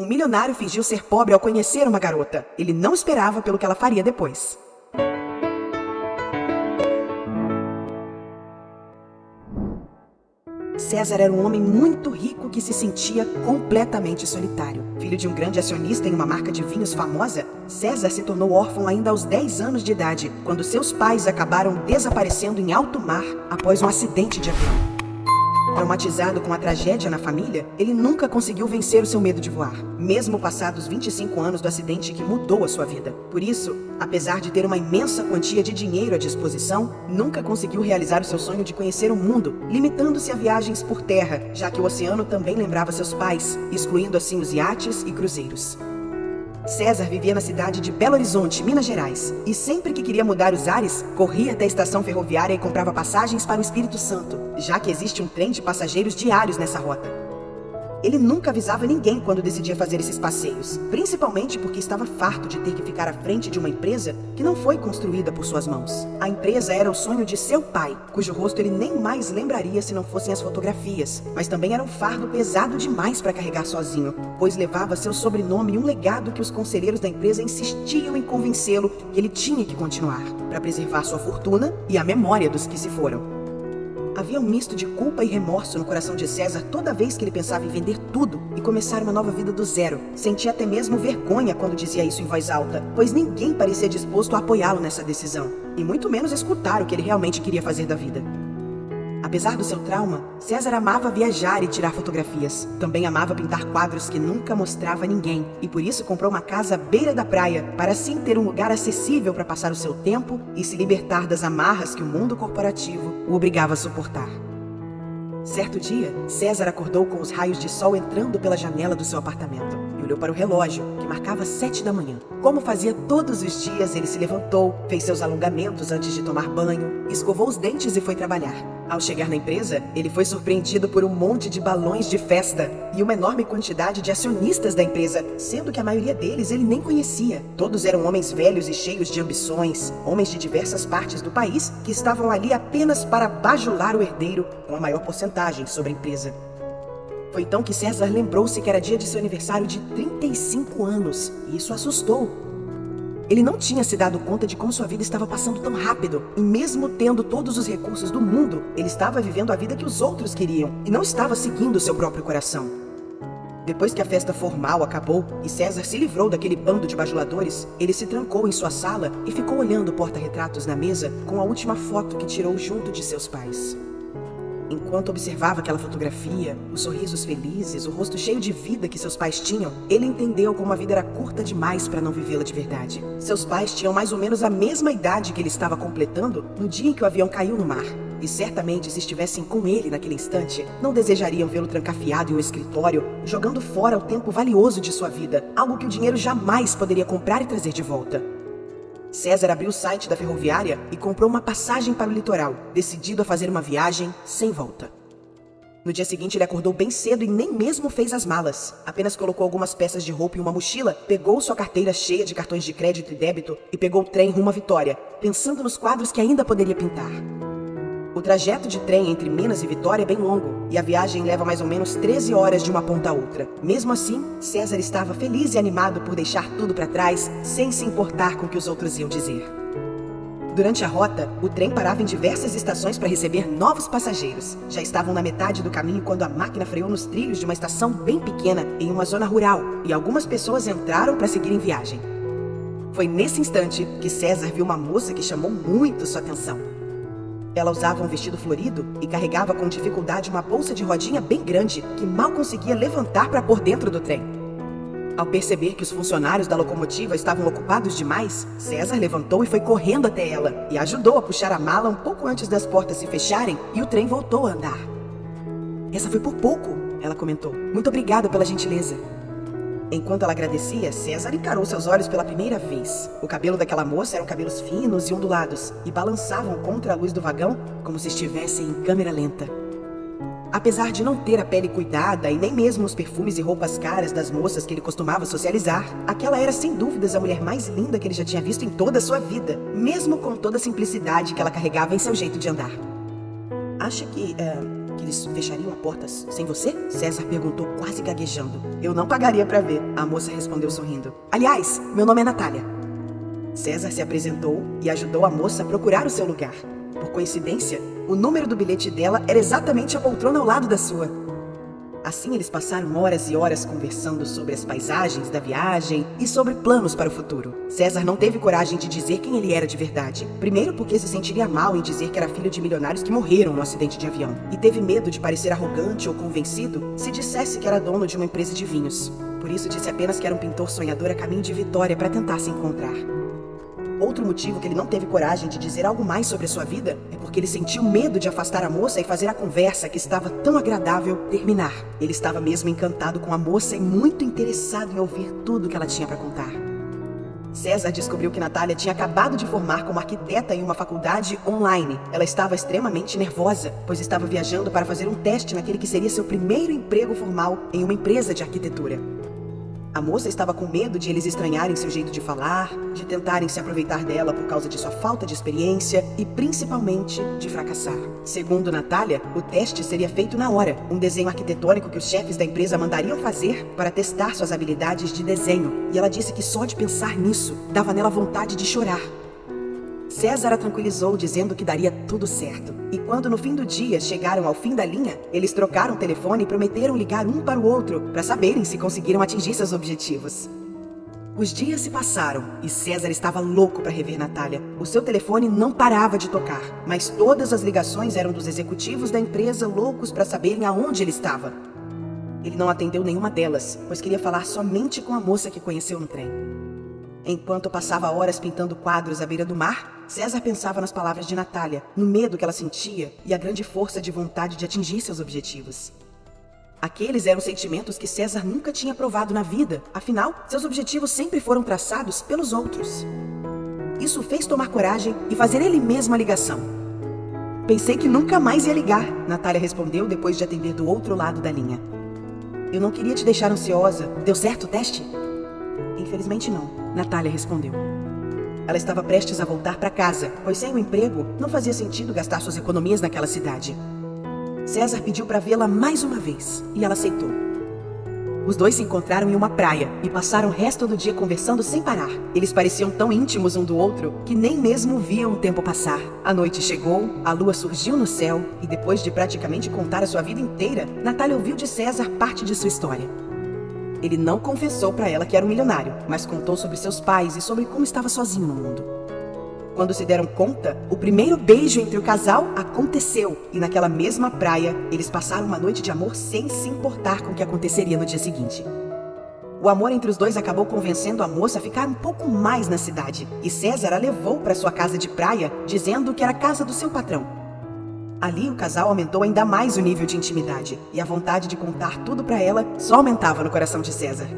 Um milionário fingiu ser pobre ao conhecer uma garota. Ele não esperava pelo que ela faria depois. César era um homem muito rico que se sentia completamente solitário. Filho de um grande acionista em uma marca de vinhos famosa, César se tornou órfão ainda aos 10 anos de idade, quando seus pais acabaram desaparecendo em alto mar após um acidente de avião. Traumatizado com a tragédia na família, ele nunca conseguiu vencer o seu medo de voar, mesmo passados 25 anos do acidente que mudou a sua vida. Por isso, apesar de ter uma imensa quantia de dinheiro à disposição, nunca conseguiu realizar o seu sonho de conhecer o mundo, limitando-se a viagens por terra, já que o oceano também lembrava seus pais, excluindo assim os iates e cruzeiros. César vivia na cidade de Belo Horizonte, Minas Gerais, e sempre que queria mudar os ares, corria até a estação ferroviária e comprava passagens para o Espírito Santo, já que existe um trem de passageiros diários nessa rota. Ele nunca avisava ninguém quando decidia fazer esses passeios, principalmente porque estava farto de ter que ficar à frente de uma empresa que não foi construída por suas mãos. A empresa era o sonho de seu pai, cujo rosto ele nem mais lembraria se não fossem as fotografias, mas também era um fardo pesado demais para carregar sozinho, pois levava seu sobrenome e um legado que os conselheiros da empresa insistiam em convencê-lo que ele tinha que continuar, para preservar sua fortuna e a memória dos que se foram. Havia um misto de culpa e remorso no coração de César toda vez que ele pensava em vender tudo e começar uma nova vida do zero. Sentia até mesmo vergonha quando dizia isso em voz alta, pois ninguém parecia disposto a apoiá-lo nessa decisão, e muito menos escutar o que ele realmente queria fazer da vida. Apesar do seu trauma, César amava viajar e tirar fotografias. Também amava pintar quadros que nunca mostrava a ninguém, e por isso comprou uma casa à beira da praia, para assim ter um lugar acessível para passar o seu tempo e se libertar das amarras que o mundo corporativo o obrigava a suportar. Certo dia, César acordou com os raios de sol entrando pela janela do seu apartamento e olhou para o relógio, que marcava 7 da manhã. Como fazia todos os dias, ele se levantou, fez seus alongamentos antes de tomar banho, escovou os dentes e foi trabalhar. Ao chegar na empresa, ele foi surpreendido por um monte de balões de festa e uma enorme quantidade de acionistas da empresa, sendo que a maioria deles ele nem conhecia. Todos eram homens velhos e cheios de ambições, homens de diversas partes do país que estavam ali apenas para bajular o herdeiro com a maior porcentagem sobre a empresa. Foi então que César lembrou-se que era dia de seu aniversário de 35 anos, e isso assustou. Ele não tinha se dado conta de como sua vida estava passando tão rápido, e mesmo tendo todos os recursos do mundo, ele estava vivendo a vida que os outros queriam, e não estava seguindo seu próprio coração. Depois que a festa formal acabou, e César se livrou daquele bando de bajuladores, ele se trancou em sua sala e ficou olhando o porta-retratos na mesa com a última foto que tirou junto de seus pais. Enquanto observava aquela fotografia, os sorrisos felizes, o rosto cheio de vida que seus pais tinham, ele entendeu como a vida era curta demais para não vivê-la de verdade. Seus pais tinham mais ou menos a mesma idade que ele estava completando no dia em que o avião caiu no mar. E certamente, se estivessem com ele naquele instante, não desejariam vê-lo trancafiado em um escritório, jogando fora o tempo valioso de sua vida, algo que o dinheiro jamais poderia comprar e trazer de volta. César abriu o site da ferroviária e comprou uma passagem para o litoral, decidido a fazer uma viagem sem volta. No dia seguinte, ele acordou bem cedo e nem mesmo fez as malas. Apenas colocou algumas peças de roupa em uma mochila, pegou sua carteira cheia de cartões de crédito e débito e pegou o trem rumo à Vitória, pensando nos quadros que ainda poderia pintar. O trajeto de trem entre Minas e Vitória é bem longo, e a viagem leva mais ou menos 13 horas de uma ponta a outra. Mesmo assim, César estava feliz e animado por deixar tudo para trás, sem se importar com o que os outros iam dizer. Durante a rota, o trem parava em diversas estações para receber novos passageiros. Já estavam na metade do caminho quando a máquina freou nos trilhos de uma estação bem pequena, em uma zona rural, e algumas pessoas entraram para seguir em viagem. Foi nesse instante que César viu uma moça que chamou muito sua atenção. Ela usava um vestido florido e carregava com dificuldade uma bolsa de rodinha bem grande que mal conseguia levantar para pôr dentro do trem. Ao perceber que os funcionários da locomotiva estavam ocupados demais, César levantou e foi correndo até ela e ajudou a puxar a mala um pouco antes das portas se fecharem e o trem voltou a andar. "Essa foi por pouco", ela comentou. "Muito obrigada pela gentileza." Enquanto ela agradecia, César encarou seus olhos pela primeira vez. O cabelo daquela moça eram cabelos finos e ondulados, e balançavam contra a luz do vagão como se estivessem em câmera lenta. Apesar de não ter a pele cuidada e nem mesmo os perfumes e roupas caras das moças que ele costumava socializar, aquela era sem dúvidas a mulher mais linda que ele já tinha visto em toda a sua vida, mesmo com toda a simplicidade que ela carregava em seu jeito de andar. "Acha que que eles fechariam a porta sem você? César perguntou, quase gaguejando. Eu não pagaria pra ver, a moça respondeu sorrindo. Aliás, meu nome é Natália. César se apresentou e ajudou a moça a procurar o seu lugar. Por coincidência, o número do bilhete dela era exatamente a poltrona ao lado da sua. Assim eles passaram horas e horas conversando sobre as paisagens da viagem e sobre planos para o futuro. César não teve coragem de dizer quem ele era de verdade. Primeiro porque se sentiria mal em dizer que era filho de milionários que morreram no acidente de avião. E teve medo de parecer arrogante ou convencido se dissesse que era dono de uma empresa de vinhos. Por isso disse apenas que era um pintor sonhador a caminho de Vitória para tentar se encontrar. Outro motivo que ele não teve coragem de dizer algo mais sobre a sua vida é porque ele sentiu medo de afastar a moça e fazer a conversa, que estava tão agradável, terminar. Ele estava mesmo encantado com a moça e muito interessado em ouvir tudo que ela tinha para contar. César descobriu que Natália tinha acabado de formar como arquiteta em uma faculdade online. Ela estava extremamente nervosa, pois estava viajando para fazer um teste naquele que seria seu primeiro emprego formal em uma empresa de arquitetura. A moça estava com medo de eles estranharem seu jeito de falar, de tentarem se aproveitar dela por causa de sua falta de experiência e, principalmente, de fracassar. Segundo Natália, o teste seria feito na hora, um desenho arquitetônico que os chefes da empresa mandariam fazer para testar suas habilidades de desenho, e ela disse que só de pensar nisso dava nela vontade de chorar. César a tranquilizou, dizendo que daria tudo certo. E quando no fim do dia chegaram ao fim da linha, eles trocaram o telefone e prometeram ligar um para o outro para saberem se conseguiram atingir seus objetivos. Os dias se passaram e César estava louco para rever Natália. O seu telefone não parava de tocar, mas todas as ligações eram dos executivos da empresa loucos para saberem aonde ele estava. Ele não atendeu nenhuma delas, pois queria falar somente com a moça que conheceu no trem. Enquanto passava horas pintando quadros à beira do mar, César pensava nas palavras de Natália, no medo que ela sentia e a grande força de vontade de atingir seus objetivos. Aqueles eram sentimentos que César nunca tinha provado na vida, afinal, seus objetivos sempre foram traçados pelos outros. Isso o fez tomar coragem e fazer ele mesmo a ligação. Pensei que nunca mais ia ligar, Natália respondeu depois de atender do outro lado da linha. Eu não queria te deixar ansiosa. Deu certo o teste? Infelizmente não, Natália respondeu. Ela estava prestes a voltar para casa, pois sem o emprego, não fazia sentido gastar suas economias naquela cidade. César pediu para vê-la mais uma vez, e ela aceitou. Os dois se encontraram em uma praia e passaram o resto do dia conversando sem parar. Eles pareciam tão íntimos um do outro que nem mesmo viam o tempo passar. A noite chegou, a lua surgiu no céu, e depois de praticamente contar a sua vida inteira, Natália ouviu de César parte de sua história. Ele não confessou para ela que era um milionário, mas contou sobre seus pais e sobre como estava sozinho no mundo. Quando se deram conta, o primeiro beijo entre o casal aconteceu, e naquela mesma praia, eles passaram uma noite de amor sem se importar com o que aconteceria no dia seguinte. O amor entre os dois acabou convencendo a moça a ficar um pouco mais na cidade, e César a levou para sua casa de praia, dizendo que era a casa do seu patrão. Ali, o casal aumentou ainda mais o nível de intimidade, e a vontade de contar tudo para ela só aumentava no coração de César.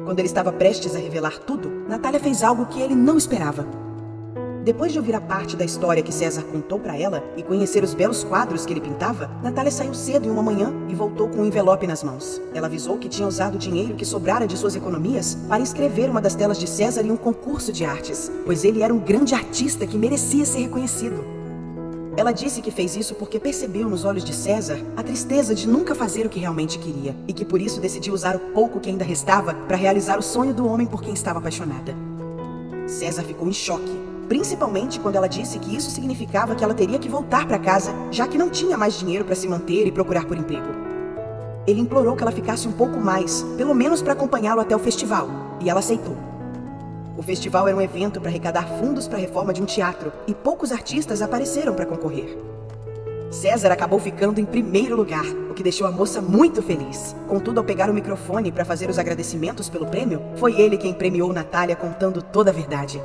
Quando ele estava prestes a revelar tudo, Natália fez algo que ele não esperava. Depois de ouvir a parte da história que César contou para ela e conhecer os belos quadros que ele pintava, Natália saiu cedo em uma manhã e voltou com um envelope nas mãos. Ela avisou que tinha usado o dinheiro que sobrara de suas economias para inscrever uma das telas de César em um concurso de artes, pois ele era um grande artista que merecia ser reconhecido. Ela disse que fez isso porque percebeu nos olhos de César a tristeza de nunca fazer o que realmente queria, e que por isso decidiu usar o pouco que ainda restava para realizar o sonho do homem por quem estava apaixonada. César ficou em choque, principalmente quando ela disse que isso significava que ela teria que voltar para casa, já que não tinha mais dinheiro para se manter e procurar por emprego. Ele implorou que ela ficasse um pouco mais, pelo menos para acompanhá-lo até o festival, e ela aceitou. O festival era um evento para arrecadar fundos para a reforma de um teatro, e poucos artistas apareceram para concorrer. César acabou ficando em primeiro lugar, o que deixou a moça muito feliz. Contudo, ao pegar o microfone para fazer os agradecimentos pelo prêmio, foi ele quem premiou Natália contando toda a verdade.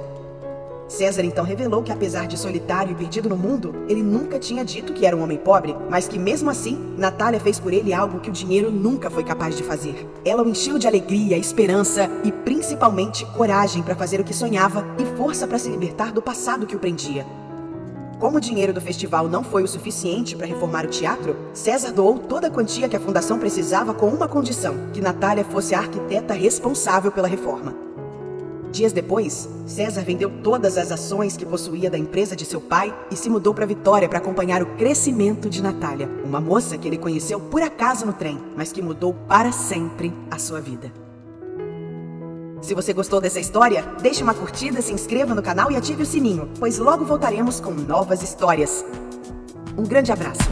César então revelou que, apesar de solitário e perdido no mundo, ele nunca tinha dito que era um homem pobre, mas que mesmo assim, Natália fez por ele algo que o dinheiro nunca foi capaz de fazer. Ela o encheu de alegria, esperança e principalmente coragem para fazer o que sonhava e força para se libertar do passado que o prendia. Como o dinheiro do festival não foi o suficiente para reformar o teatro, César doou toda a quantia que a fundação precisava com uma condição: que Natália fosse a arquiteta responsável pela reforma. Dias depois, César vendeu todas as ações que possuía da empresa de seu pai e se mudou para Vitória para acompanhar o crescimento de Natália, uma moça que ele conheceu por acaso no trem, mas que mudou para sempre a sua vida. Se você gostou dessa história, deixe uma curtida, se inscreva no canal e ative o sininho, pois logo voltaremos com novas histórias. Um grande abraço!